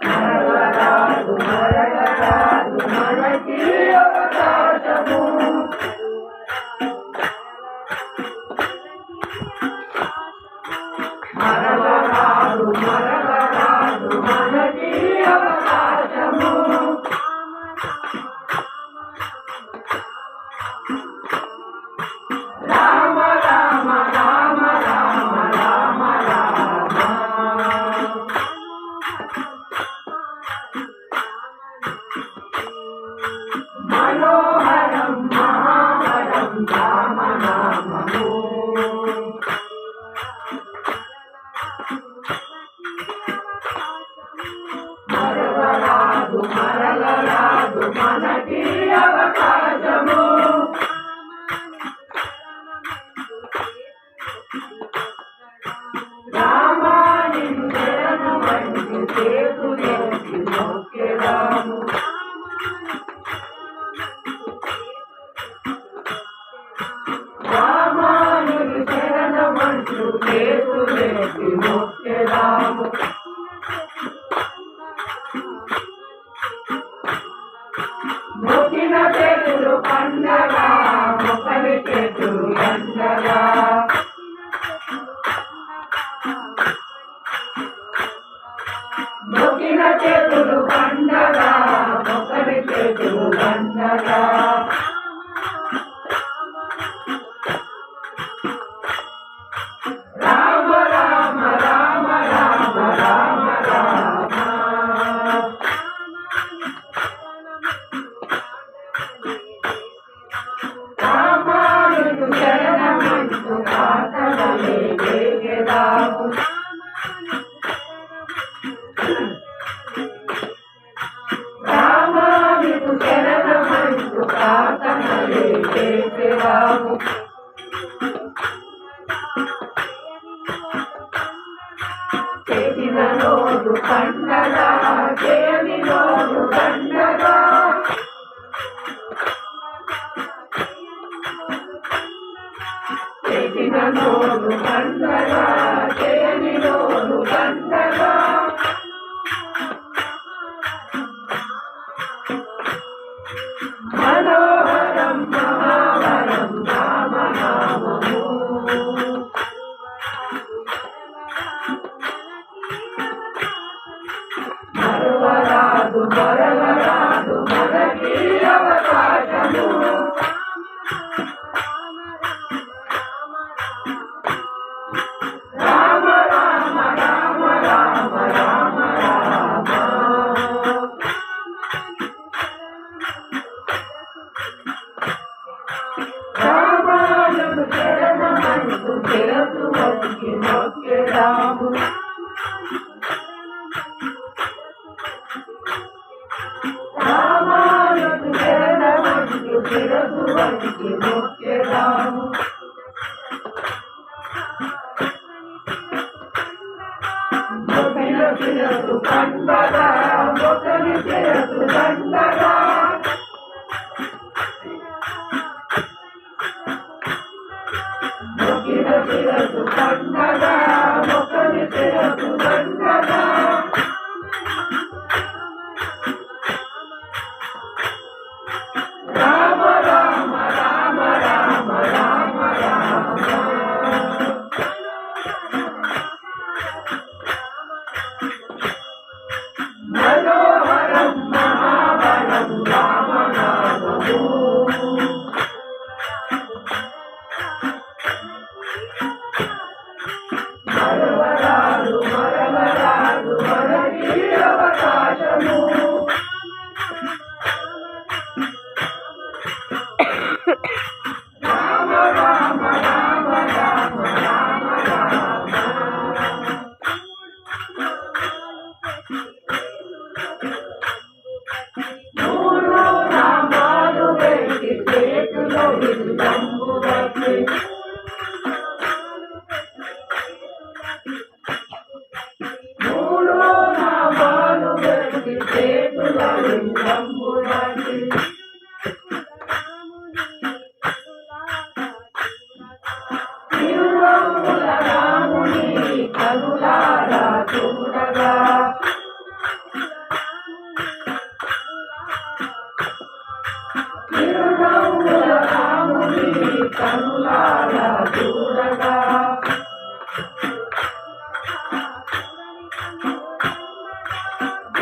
మరవరాదు మరవరాదు మనకి అవకాశము మరవరాదు మరవరాదు మనకి అవకాశము రామ రామ రామ రామ రామ రామ మనోహరం మహావరం రామ నామము మరవరాదు మరవరాదు మనకి అవకాశము రామాని శరణమంటి చేతులెత్తి మొక్కెదాము రామాని శరణమంటు చేతులెత్తి మొక్కెదాము మొక్కిన చేతులు పండగా మొక్కని చేతులు ఎండగా మొక్కిన చేతులు పండగా మొక్కని చేతులు ఎండగా రామ రామ రామ రామ రామ రామ రామాను శరణమంటూ ప్రార్థనలే చేసేదాము రామాను శరణమంటూ ప్రార్థనలే చేసేదాము చేసిన రోజు పండగా చేయని రోజు పండగా చేసిన రోజు పండగా చేయని రోజు పండగా మనోహరం మహావరం రామ నామము మరవరాదు మరవరాదు మనకి అవకాశము రామ రామ రామ రామ రామ రామ రామాను శరణమంటూ శిరసు వంచి మొక్కెదాము రామాను శరణమంటూ శిరసు వంచి మొక్కెదాము మొక్కిన శిరసు పండగా మొక్కని శిరసు పండగా మొక్కిన శిరసు పండగా మొక్కని శిరసు పండగా రామ రామ రామ రామ రామ రామ మనోహరం మహావరం రామ నామము మరవరాదు మరవరాదు మనకి అవకాశము రామ రామ రామ రామ రామ రామ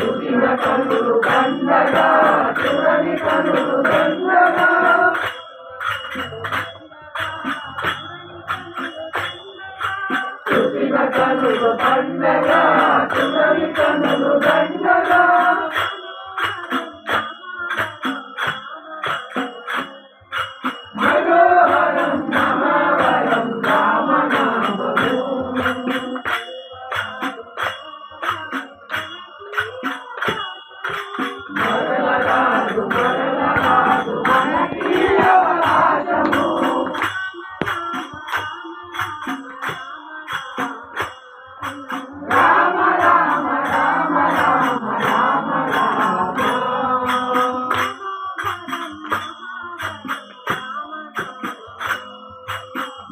చూసిన కనులు దండగా చూడని కనులు దండగా చూసిన కనులు దండగా చూడని కనులు దండగా మనోహరం నమవరం రామనామము మరలరాదు మరలరాదు మనకి అవకాశము రామ రామ రామ రామ రామ రామ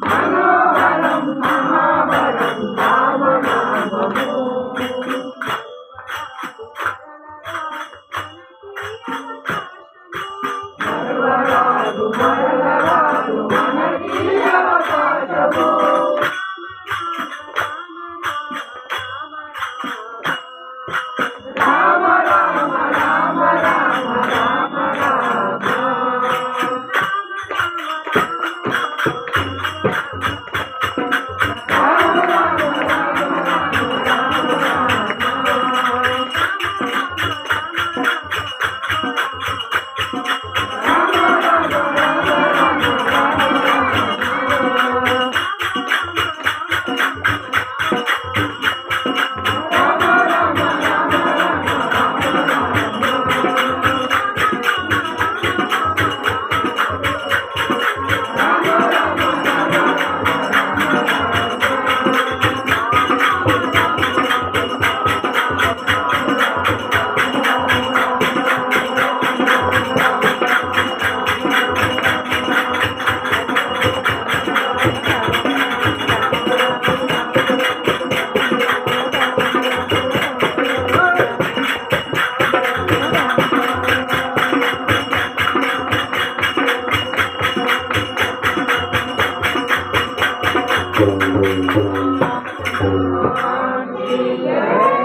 మనోహరం మహావరం రామనామము మరలరాదు మరలరాదు మనకి అవకాశము రామ రామ రామ రామ రామ రామ Yeah.